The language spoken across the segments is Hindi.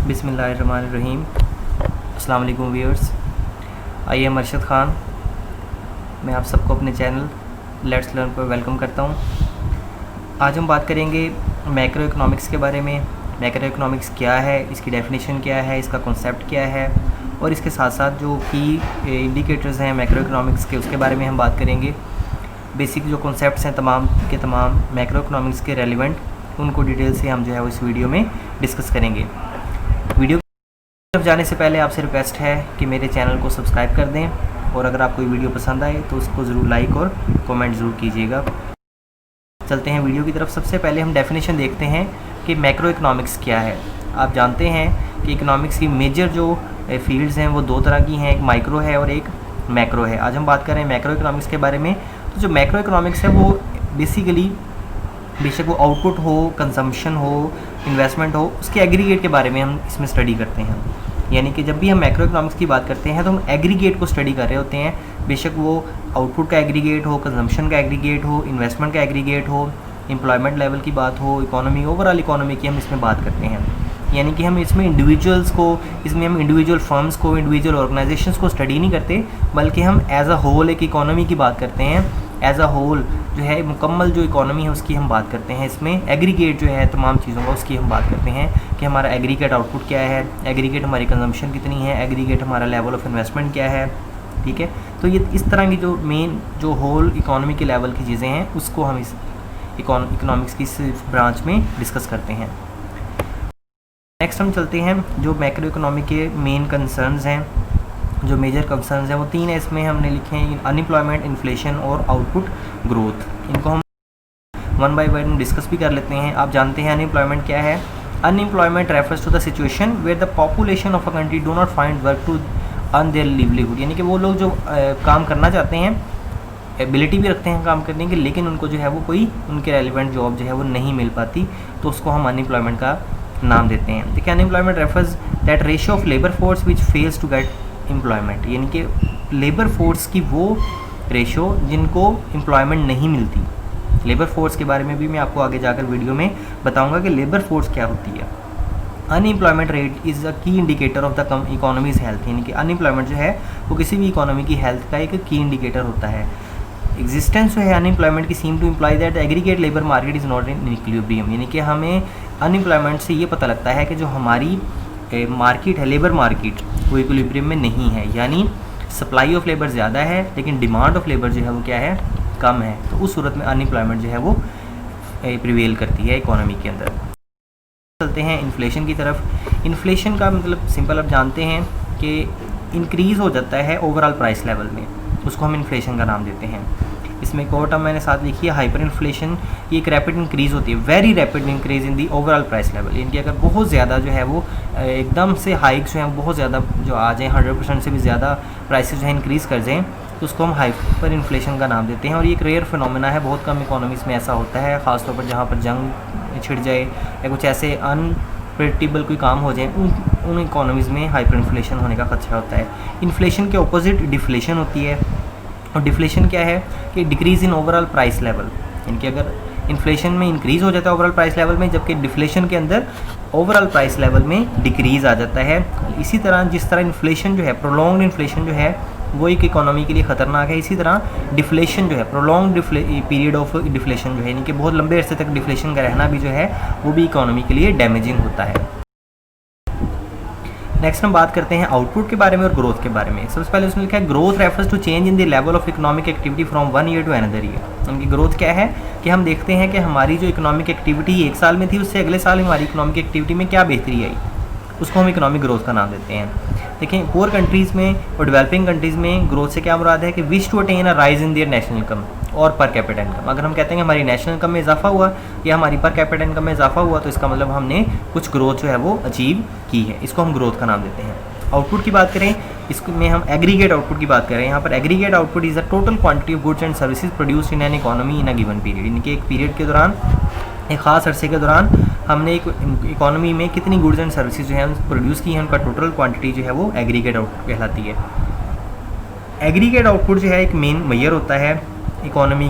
बिस्मिल्लाहिर्रहमानिर्रहीम। अस्सलाम वालेकुम viewers. I am Arshad Khan. मैं आप सबको अपने चैनल लेट्स लर्न पर वेलकम करता हूँ। आज हम बात करेंगे मैक्रो इकोनॉमिक्स के बारे में। मैक्रो इकोनॉमिक्स क्या है, इसकी डेफिनेशन क्या है, इसका कॉन्सेप्ट क्या है और इसके साथ साथ जो की इंडिकेटर्स हैं मैक्रो इकोनॉमिक्स के, उसके बारे में हम बात करेंगे। बेसिक जो कॉन्सेप्ट्स हैं तमाम के तमाम मैक्रो इकोनॉमिक्स के रेलिवेंट, उनको डिटेल से हम जो है वो इस वीडियो में डिस्कस करेंगे। वीडियो की तरफ जाने से पहले आपसे रिक्वेस्ट है कि मेरे चैनल को सब्सक्राइब कर दें और अगर आपको वीडियो पसंद आए तो उसको ज़रूर लाइक और कमेंट ज़रूर कीजिएगा। चलते हैं वीडियो की तरफ। सबसे पहले हम डेफिनेशन देखते हैं कि मैक्रो इकोनॉमिक्स क्या है। आप जानते हैं कि इकोनॉमिक्स की मेजर जो फील्ड्स हैं वो दो तरह की हैं, एक माइक्रो है और एक मैक्रो है। आज हम बात कर रहे हैं मैक्रो इकोनॉमिक्स के बारे में। तो जो मैक्रो इकोनॉमिक्स है वो बेसिकली बेशक वो आउटपुट हो, कंजम्पशन हो, इन्वेस्टमेंट हो, उसके एग्रीगेट के बारे में हम इसमें स्टडी करते हैं। यानी कि जब भी हम मैक्रो इकोनॉमिक्स की बात करते हैं तो हम एग्रीगेट को स्टडी कर रहे होते हैं। बेशक वो आउटपुट का एग्रीगेट हो, कंजम्पशन का एग्रीगेट हो, इन्वेस्टमेंट का एग्रीगेट हो, एम्प्लॉयमेंट लेवल की बात हो, इकोनॉमी, ओवरऑल इकोनॉमी की हम इसमें बात करते हैं। यानी कि हम इसमें इंडिविजुअल्स को, इसमें हम इंडिविजुअल फर्म्स को, इंडिविजुअल ऑर्गेनाइजेशंस को स्टडी नहीं करते, बल्कि हम एज अ होल एक इकोनॉमी की बात करते हैं। एज अ होल जो है मुकम्मल जो इकोनॉमी है उसकी हम बात करते हैं। इसमें एग्रीगेट जो है तमाम चीज़ों का उसकी हम बात करते हैं कि हमारा एग्रीगेट आउटपुट क्या है, एग्रीगेट हमारी कंजम्पशन कितनी है, एग्रीगेट हमारा लेवल ऑफ इन्वेस्टमेंट क्या है। ठीक है, तो ये इस तरह की जो मेन जो होल इकोनॉमी के लेवल की चीज़ें हैं उसको हम इस इकोनॉमिक्स की इस ब्रांच में डिस्कस करते हैं। नेक्स्ट हम चलते हैं जो मैक्रो इकोनॉमी के मेन कंसर्न्स हैं, जो मेजर कंसर्न्स हैं वो तीन है। इसमें हमने लिखे हैं अनएम्प्लॉयमेंट, इन्फ्लेशन और आउटपुट ग्रोथ। इनको हम वन बाय वन डिस्कस भी कर लेते हैं। आप जानते हैं अनएम्प्लॉयमेंट क्या है। Unemployment refers to the situation where the population of a country do not find work to earn their livelihood. यानी कि वो लोग जो काम करना चाहते हैं, एबिलिटी भी रखते हैं काम करने की, लेकिन उनको जो है वो कोई उनके रेलिवेंट जॉब जो है वो नहीं मिल पाती, तो उसको हम अनएम्प्लॉयमेंट का नाम देते हैं। देखिए unemployment refers that ratio of labour force which fails to get employment. यानी कि लेबर फोर्स की वो रेशो जिनको एम्प्लॉयमेंट नहीं मिलती। लेबर फोर्स के बारे में भी मैं आपको आगे जाकर वीडियो में बताऊंगा कि लेबर फोर्स क्या होती है। अनएम्प्लॉयमेंट रेट इज़ अ की indicator of the economies health. यानी कि अनएम्प्लॉयमेंट जो है वो किसी भी इकोनॉमी की हेल्थ का एक की इंडिकेटर होता है। एग्जिस्टेंस जो है अनएम्प्लॉयमेंट की seem to imply that aggregate labour market is not in equilibrium. यानी कि हमें अनएम्प्लॉयमेंट से ये पता लगता है कि जो हमारी मार्केट है, लेबर मार्केट, वो इक्विलिब्रियम में नहीं है। यानी सप्लाई ऑफ लेबर ज़्यादा है लेकिन डिमांड ऑफ लेबर जो है वो क्या है, कम है। तो उस सूरत में अनएम्प्लॉयमेंट जो है वो प्रिवेल करती है इकोनॉमी के अंदर। चलते हैं इन्फ्लेशन की तरफ। इन्फ्लेशन का मतलब सिंपल आप जानते हैं कि इंक्रीज़ हो जाता है ओवरऑल प्राइस लेवल में, उसको हम इन्फ्लेशन का नाम देते हैं। इसमें एक और टर्म मैंने साथ लिखी है हाइपर इन्फ्लेशन। ये एक रैपिड इंक्रीज़ होती है, very rapid increase in the overall price level. यानी कि अगर बहुत ज़्यादा जो है वो एकदम से हाइक्स जो हैं बहुत ज़्यादा जो आ जाएँ, 100% से भी ज़्यादा प्राइसेस जो है इंक्रीज़ कर जाएँ, तो उसको हम हाइपर इन्फ्लेशन का नाम देते हैं। और ये एक रेयर फिनोमेना है, बहुत कम इकोनॉमीज़ में ऐसा होता है, ख़ासतौर पर जहाँ पर जंग छिड़ जाए या कुछ ऐसे अनप्रेडिक्टेबल कोई काम हो जाए, उन इकोनॉमीज़ में हाइपर इन्फ्लेशन होने का खतरा होता है। इन्फ्लेशन के ऑपोजिट डिफ्लेशन होती है। और डिफ्लेशन क्या है कि decrease in overall price level. यानी कि अगर इन्फ्लेशन में इंक्रीज़ हो जाता है ओवरऑल प्राइस लेवल में, जबकि डिफ्लेशन के अंदर ओवरऑल प्राइस लेवल में डिक्रीज़ आ जाता है। इसी तरह जिस तरह इन्फ्लेशन जो है, प्रोलॉन्ग्ड इन्फ्लेशन जो है वो एक इकोनॉमी के लिए ख़तरनाक है, इसी तरह डिफ्लेशन जो है, प्रोलॉन्ग्ड पीरियड ऑफ डिफ्लेशन जो है, यानी कि बहुत लंबे अरसे तक डिफ्लेशन का रहना भी जो है वो भी इकोनॉमी के लिए डैमेजिंग होता है। नेक्स्ट हम बात करते हैं आउटपुट के बारे में और ग्रोथ के बारे में। सबसे पहले उसने लिखा है growth refers to change in the level of economic activity from one year to another year. उनकी ग्रोथ क्या है कि हम देखते हैं कि हमारी जो इकोनॉमिक एक्टिविटी एक साल में थी, उससे अगले साल हमारी इकोनॉमिक एक्टिविटी में क्या बेहतरी आई, उसको हम इकोनॉमिक ग्रोथ का नाम देते हैं। देखें पुअर कंट्रीज़ में और डेवलपिंग कंट्रीज़ में ग्रोथ से क्या मुराद है कि wish to attain a rise in their national income और पर कैपिटा इनकम। अगर हम कहते हैं कि हमारी नेशनल इनकम में इजाफा हुआ या हमारी पर कैपिटा इनकम में इजाफा हुआ, तो इसका मतलब हमने कुछ ग्रोथ जो है वो अचीव की है, इसको हम ग्रोथ का नाम देते हैं। आउटपुट की बात करें, इसमें हम एग्रीगेट आउटपुट की बात करें। यहाँ पर aggregate output is a total quantity of goods and services produced in an economy in a given period. यानी कि एक पीरियड के दौरान, एक ख़ास अरसे के दौरान हमने एक इकोनॉमी में कितनी गुड्स एंड सर्विसेज जो है प्रोड्यूस की हैं, उनका टोटल क्वांटिटी जो है वो एग्रीगेट आउटपुट कहलाती है। एग्रीगेट आउटपुट जो है एक मेन मेजर होता है इकोनॉमी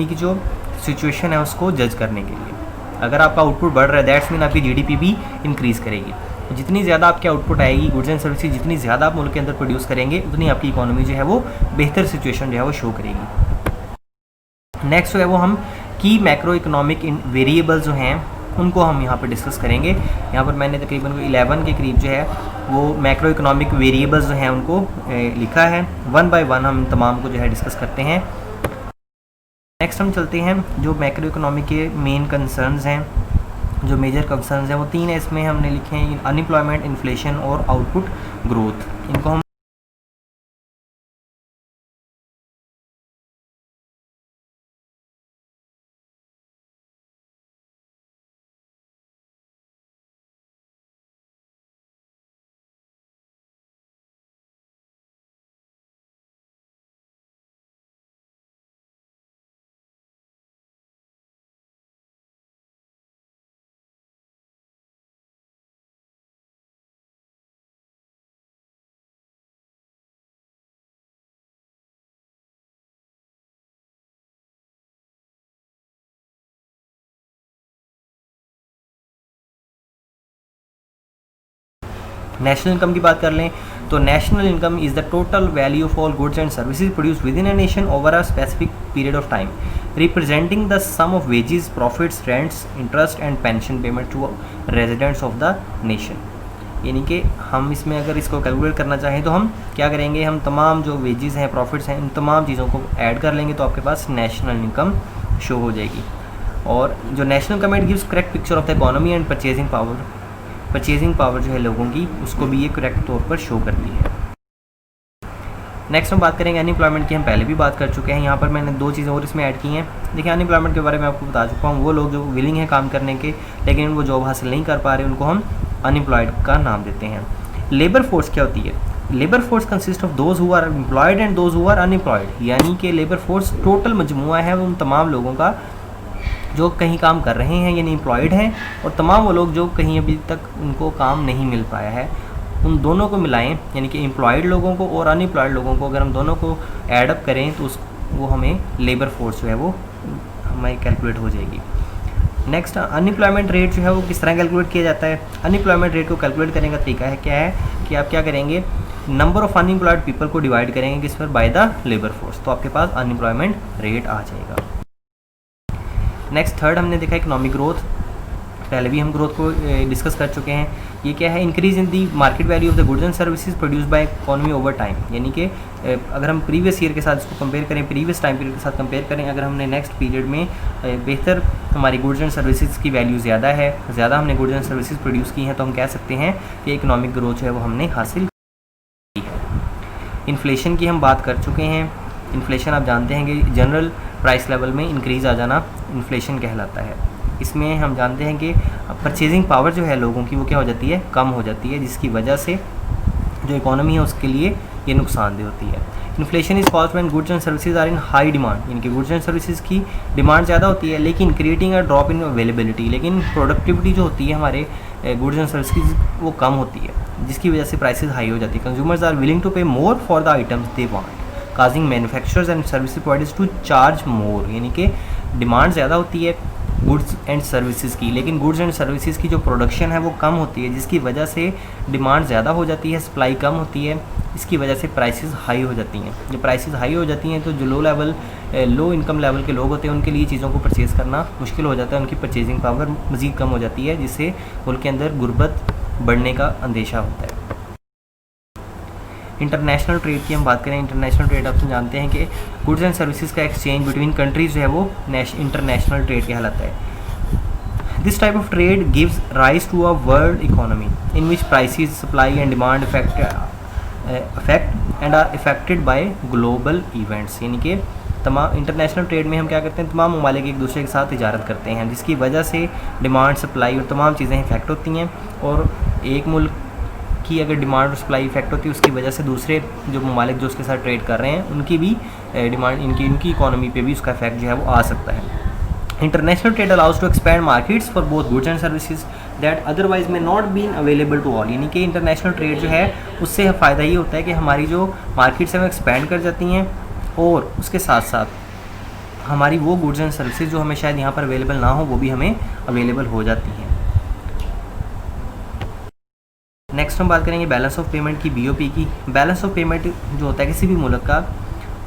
की जो सिचुएशन है उसको जज करने के लिए। अगर आपका आउटपुट बढ़ रहा है दैट्स मीन आपकी जीडीपी भी इंक्रीज़ करेगी। जितनी ज़्यादा आपकी आउटपुट आएगी गुड्स एंड सर्विसेज, जितनी ज़्यादा आप मुल्क के अंदर प्रोड्यूस करेंगे उतनी आपकी इकोनॉमी जो है वो बेहतर सिचुएशन जो है वो शो करेगी। नेक्स्ट जो है वो हम की मैक्रो इकोनॉमिक वेरिएबल्स जो हैं उनको हम यहाँ पर डिस्कस करेंगे। यहाँ पर मैंने तकरीबन 11 के करीब जो है वो मैक्रो इकोनॉमिक वेरिएबल्स जो हैं उनको लिखा है। वन बाय वन हम तमाम को जो है डिस्कस करते हैं। नेक्स्ट हम चलते हैं जो मैक्रो इकोनॉमी के मेन कंसर्न्स हैं, जो मेजर कंसर्न्स हैं वो 3 है। इसमें हमने लिखे हैं अनएम्प्लॉयमेंट, इन्फ्लेशन और आउटपुट ग्रोथ। इनको हम नेशनल इनकम की बात कर लें तो national income is the total value of all goods and services produce within a nation over a specific period of time, representing the sum of wages, profits, rents, interest and pension payment to residents of the nation. यानी कि हम इसमें अगर इसको कैलकुलेट करना चाहें तो हम क्या करेंगे, हम तमाम जो वेजेस हैं, प्रॉफिट्स हैं, इन तमाम चीज़ों को ऐड कर लेंगे तो आपके पास नेशनल इनकम शो हो जाएगी। और जो national income it gives correct picture of the economy and purchasing power जो है लोगों की, उसको भी ये करेक्ट तौर पर शो करती है। नेक्स्ट हम बात करेंगे अनएम्प्लॉयमेंट की। हम पहले भी बात कर चुके हैं, यहाँ पर मैंने 2 चीज़ें और इसमें ऐड की हैं। देखिए अनएम्प्लॉयमेंट के बारे में आपको बता चुका हूँ, वो लोग जो विलिंग है काम करने के लेकिन वो जॉब हासिल नहीं कर पा रहे उनको हम अनएम्प्लॉयड का नाम देते हैं। लेबर फोर्स क्या होती है? Labour force consist of those who are employed and those who are unemployed. यानी कि लेबर फोर्स टोटल मजमुआ है उन तमाम लोगों का जो कहीं काम कर रहे हैं यानी एम्प्लॉयड हैं, और तमाम वो लोग जो कहीं अभी तक उनको काम नहीं मिल पाया है, उन दोनों को मिलाएं यानी कि एम्प्लॉयड लोगों को और अनएम्प्लॉयड लोगों को अगर हम दोनों को ऐड अप करें तो वो हमें लेबर फोर्स जो है वो हमारी कैलकुलेट हो जाएगी। नेक्स्ट अनएम्प्लॉयमेंट रेट जो है वो किस तरह कैलकुलेट किया जाता है? अनएम्प्लॉयमेंट रेट को कैलकुलेट करने का तरीका है क्या है कि आप क्या करेंगे, नंबर ऑफ अनएम्प्लॉयड पीपल को डिवाइड करेंगे किस पर, बाय द लेबर फोर्स, तो आपके पास अनएम्प्लॉयमेंट रेट आ जाएगा। नेक्स्ट थर्ड हमने देखा इकोनॉमिक ग्रोथ, पहले भी हम ग्रोथ को डिस्कस कर चुके हैं। ये क्या है? Increase in the market value of the goods and services produce by economy over time. यानी कि अगर हम प्रीवियस ईयर के साथ इसको कंपेयर करें, प्रीवियस टाइम पीरियड के साथ कंपेयर करें, अगर हमने नेक्स्ट पीरियड में बेहतर हमारी गुड्स एंड सर्विसेज की वैल्यू ज़्यादा है, ज़्यादा हमने गुड्स एंड सर्विसेज प्रोड्यूस की हैं, तो हम कह सकते हैं कि इकोनॉमिक ग्रोथ जो है वो हमने हासिल की है। इन्फ्लेशन की हम बात कर चुके हैं। इन्फ्लेशन आप जानते हैं कि जनरल प्राइस लेवल में इंक्रीज़ आ जाना इन्फ्लेशन कहलाता है। इसमें हम जानते हैं कि परचेजिंग पावर जो है लोगों की वो क्या हो जाती है, कम हो जाती है, जिसकी वजह से जो इकोनॉमी है उसके लिए ये नुकसानदेह होती है। Inflation is caused when goods and services are in high demand, यानी कि गुड्स एंड सर्विसेज की डिमांड ज़्यादा होती है लेकिन creating a drop in availability, लेकिन प्रोडक्टिविटी जो होती है हमारे गुड्स एंड सर्विसेज वो कम होती है, जिसकी वजह से प्राइसेस हाई हो जाती है। Consumers are willing to pay more for the items they want, causing manufacturers and service providers to charge more. यानी कि डिमांड ज़्यादा होती है गुड्स एंड सर्विसेज की, लेकिन गुड्स एंड सर्विसेज की जो प्रोडक्शन है वो कम होती है, जिसकी वजह से डिमांड ज़्यादा हो जाती है, सप्लाई कम होती है, इसकी वजह से प्राइसेस हाई हो जाती हैं। जब प्राइसेस हाई हो जाती हैं तो जो लो इनकम लेवल के लोग होते हैं उनके लिए चीज़ों को परचेज़ करना मुश्किल हो जाता है, उनकी परचेजिंग पावर मज़ीद कम हो जाती है, जिससे मुल्क के अंदर गुर्बत बढ़ने का अंदेशा होता है। इंटरनेशनल ट्रेड की हम बात करें, इंटरनेशनल ट्रेड आप जानते हैं कि गुड्स एंड सर्विसेज का एक्सचेंज बिटवीन कंट्रीज जो है वो इंटरनेशनल ट्रेड कहलाता है। This type of trade gives rise to a world economy in which prices, supply and demand affect and are affected by global events. यानी कि तमाम इंटरनेशनल ट्रेड में हम क्या करते हैं, तमाम ममालिक एक दूसरे के साथ तिजारत करते हैं, जिसकी वजह से डिमांड, सप्लाई और तमाम चीज़ें इफेक्ट होती हैं, और एक मुल्क की अगर डिमांड और सप्लाई इफेक्ट होती है उसकी वजह से दूसरे जो ममालिक जो उसके साथ ट्रेड कर रहे हैं उनकी भी डिमांड, इनकी इकोनॉमी पे भी उसका इफेक्ट जो है वो आ सकता है। International trade allows to expand markets for both goods and services that otherwise may not been available to all. यानी कि इंटरनेशनल ट्रेड जो है उससे फ़ायदा ये होता है कि हमारी जो मार्केट्स हैं वो एक्सपैंड कर जाती हैं, और उसके साथ साथ हमारी वो गुड्स एंड सर्विसेज जो हमें शायद यहाँ पर अवेलेबल ना हो वो भी हमें अवेलेबल हो जाती हैं। नेक्स्ट हम बात करेंगे बैलेंस ऑफ पेमेंट की, BOP की। बैलेंस ऑफ पेमेंट जो होता है किसी भी मुल्क का,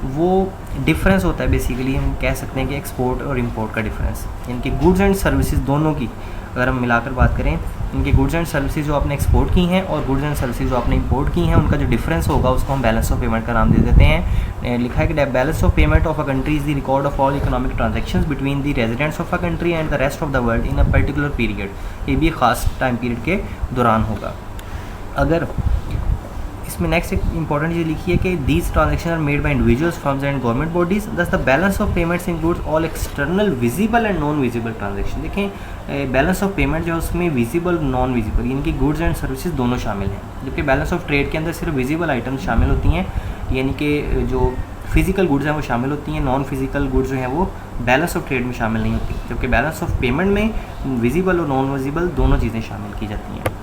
वो डिफरेंस होता है बेसिकली, हम कह सकते हैं कि एक्सपोर्ट और इंपोर्ट का डिफरेंस, इनके गुड्स एंड सर्विसेज दोनों की अगर हम मिलाकर बात करें, इनके गुड्स एंड सर्विसेज जो आपने एक्सपोर्ट की हैं और गुड्स एंड सर्विसेज जो आपने इंपोर्ट की हैं, उनका जो डिफरेंस होगा उसको हम बैलेंस ऑफ पेमेंट का नाम दे देते हैं। लिखा है कि balance of payment of a country is the record of all economic transactions between the residents of a country and the rest of the world in a particular period. ये भी खास टाइम पीरियड के दौरान होगा। अगर इसमें नेक्स्ट एक इंपॉर्टेंट चीज़ लिखी है कि these transaction are made by individuals, firms and government bodies, thus the balance of payments includes all external visible and non visible transaction. देखें बैलेंस ऑफ पेमेंट जो है उसमें विजिबल नॉन विजिबल यानी कि गुड्स एंड सर्विसेज दोनों शामिल हैं, जबकि बैलेंस ऑफ ट्रेड के अंदर सिर्फ विजिबल आइटम शामिल होती हैं, यानी कि जो फिजिकल गुड्स हैं वो शामिल होती हैं, नॉन फिजिकल गुड्स जो हैं वो बैलेंस ऑफ ट्रेड में शामिल नहीं होती, जबकि बैलेंस ऑफ पेमेंट में विजिबल और नॉन विजिबल दोनों चीज़ें शामिल की जाती हैं।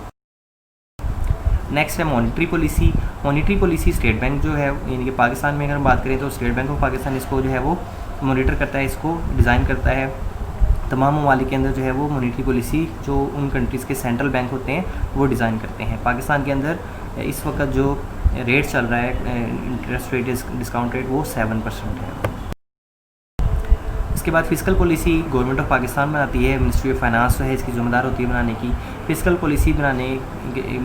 नेक्स्ट है monetary policy. Monetary policy state bank जो है यानी कि पाकिस्तान में अगर हम बात करें तो स्टेट बैंक ऑफ पाकिस्तान इसको जो है वो मॉनिटर करता है, इसको डिज़ाइन करता है। तमाम ममालिक के अंदर जो है वो मॉनिटरी पॉलिसी जो उन कंट्रीज़ के सेंट्रल बैंक होते हैं वो डिज़ाइन करते हैं। पाकिस्तान के अंदर इस वक्त जो रेट चल रहा है इंटरेस्ट रेट डिस्काउंट रेट वो 7% है। इसके बाद physical policy government of Pakistan बनाती है, मिनिस्ट्री ऑफ फाइनेंस जो है इसकी जिम्मेदार होती है बनाने की। फिजिकल पॉलिसी बनाने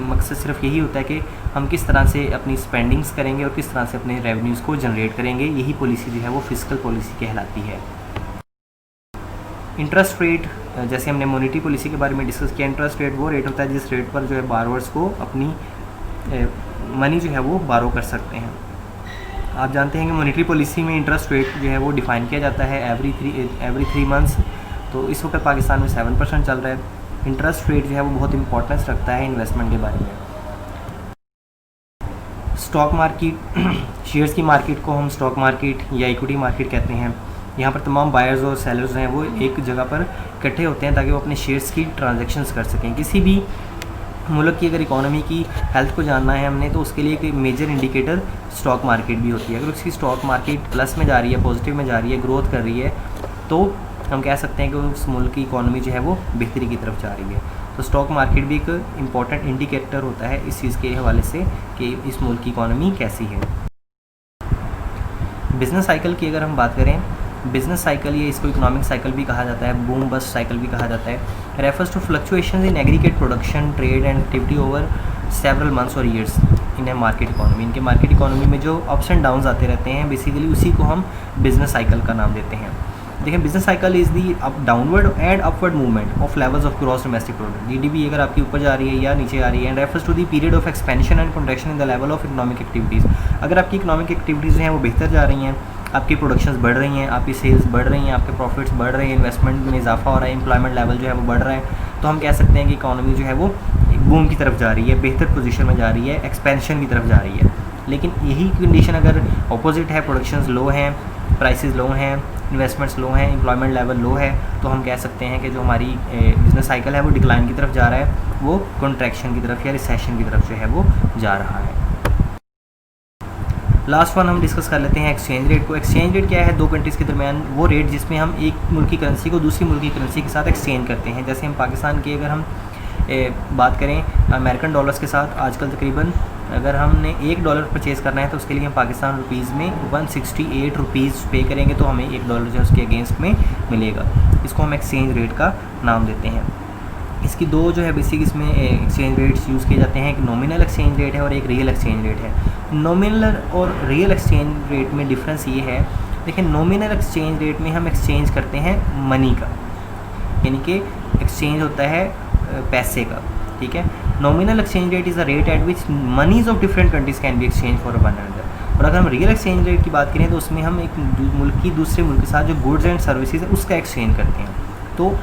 मकसद सिर्फ यही होता है कि हम किस तरह से अपनी स्पेंडिंग्स करेंगे और किस तरह से अपने रेवेन्यूज़ को जनरेट करेंगे, यही पॉलिसी जो है वो फिजिकल पॉलिसी कहलाती है। इंटरेस्ट रेट, जैसे हमने मॉनिटरी पॉलिसी के बारे में डिस्कस किया, इंटरेस्ट रेट वो रेट होता है जिस रेट पर जो है बारोवर्स को अपनी मनी जो है वो बारो कर सकते हैं। आप जानते हैं कि मॉनिटरी पॉलिसी में इंटरेस्ट रेट जो है वो डिफ़ाइन किया जाता है एवरी 3 मंथ्स। तो इस वक्त पाकिस्तान में 7% चल रहा है। इंटरेस्ट रेट जो है वो बहुत इंपॉर्टेंस रखता है इन्वेस्टमेंट के बारे में। स्टॉक मार्केट, शेयर्स की मार्केट को हम स्टॉक मार्केट या इक्विटी मार्केट कहते हैं। यहाँ पर तमाम बायर्स और सेलर्स हैं वो एक जगह पर इकट्ठे होते हैं ताकि वो अपने शेयर्स की ट्रांजैक्शंस कर सकें। किसी भी मुल्क की अगर इकोनॉमी की हेल्थ को जानना है हमने तो उसके लिए एक मेजर इंडिकेटर स्टॉक मार्केट भी होती है। अगर उसकी स्टॉक मार्केट प्लस में जा रही है, पॉजिटिव में जा रही है, ग्रोथ कर रही है, तो हम कह सकते हैं कि उस मुल्क की इकोनॉमी जो है वो बेहतरी की तरफ जा रही है। तो स्टॉक मार्केट भी एक इम्पॉर्टेंट इंडिकेटर होता है इस चीज़ के हवाले से कि इस मुल्क की इकोनॉमी कैसी है। बिज़नेस साइकिल की अगर हम बात करें, बिजनेस साइकिल या इसको इकोनॉमिक साइकिल भी कहा जाता है, बूम बस्ट साइकिल भी कहा जाता है, refers to fluctuations in aggregate production, trade and activity over several months और years in a market economy. इनके मार्केट इकोनॉमी में जो अप्स एंड डाउन्स आते रहते हैं, बेसिकली उसी को हम बिजनेस साइकिल का नाम देते हैं। देखिए business cycle is the downward and upward movement of levels of gross domestic product, GDP अगर आपकी ऊपर जा रही है या नीचे आ रही है, and refers to the period of expansion and contraction in the level of economic activities. अगर आपकी इकोनॉमिक एक्टिविटीज़ हैं वो बेहतर जा रही हैं, आपकी प्रोडक्शंस बढ़ रही हैं, आपकी सेल्स बढ़ रही हैं, आपके प्रॉफिट्स बढ़ रहे हैं, इन्वेस्टमेंट में इजाफा हो रहा है, एम्प्लॉयमेंट लेवल जो है वो बढ़ रहा है, तो हम कह सकते हैं कि इकोनॉमी जो है वो एक बूम की तरफ जा रही है, बेहतर पोजीशन में जा रही है, एक्सपेंशन की तरफ जा रही है। लेकिन यही कंडीशन अगर अपोजिट है, प्रोडक्शंस लो हैं, प्राइसेस लो हैं, इन्वेस्टमेंट्स लो हैं, एम्प्लॉयमेंट लेवल लो है, तो हम कह सकते हैं कि जो हमारी बिजनेस साइकिल है वो डिक्लाइन की तरफ जा रहा है, वो कॉन्ट्रैक्शन की तरफ या रिसेशन की तरफ जो है वो जा रहा है। लास्ट वन हम डिस्कस कर लेते हैं एक्सचेंज रेट को। एक्सचेंज रेट क्या है? दो कंट्रीज़ के दरमियान वो रेट जिसमें हम एक मुल्क की करेंसी को दूसरी मुल्क की करेंसी के साथ एक्सचेंज करते हैं। जैसे हम पाकिस्तान की अगर हम बात करें अमेरिकन डॉलर्स के साथ, आजकल तकरीबन अगर हमने $1 परचेज़ करना है तो उसके लिए हम पाकिस्तान रुपीज़ में 168 रुपीज़ पे करेंगे तो हमें $1 जो है उसके अगेंस्ट में मिलेगा। इसको हम एक्सचेंज रेट का नाम देते हैं। इसकी दो जो है बेसिक इसमें एक्सचेंज रेट्स यूज़ किए जाते हैं, एक नॉमिनल एक्सचेंज रेट है और एक रियल एक्सचेंज रेट है। नॉमिनल और रियल एक्सचेंज रेट में डिफरेंस ये है, देखिए नॉमिनल एक्सचेंज रेट में हम एक्सचेंज करते हैं मनी का, यानी कि एक्सचेंज होता है पैसे का, ठीक है। Nominal exchange rate is the rate at which monies of different countries can be exchange for one another. और अगर हम रियल एक्सचेंज रेट की बात करें तो उसमें हम एक मुल्क की दूसरे मुल्क के साथ जो गुड्स एंड सर्विसेज है उसका एक्सचेंज करते हैं। तो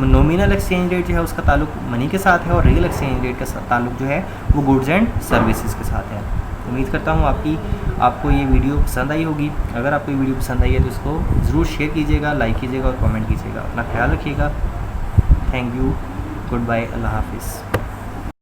नॉमिनल एक्सचेंज रेट जो है उसका ताल्लुक मनी के साथ है और रियल एक्सचेंज रेट का ताल्लुक जो है वो गुड्स एंड सर्विसेज के साथ है। उम्मीद करता हूँ आपको ये वीडियो पसंद आई होगी। अगर आपको ये वीडियो पसंद आई है तो इसको ज़रूर शेयर कीजिएगा, लाइक कीजिएगा और कमेंट कीजिएगा। अपना ख्याल रखिएगा। थैंक यू, गुड बाय, अल्लाह हाफिज़।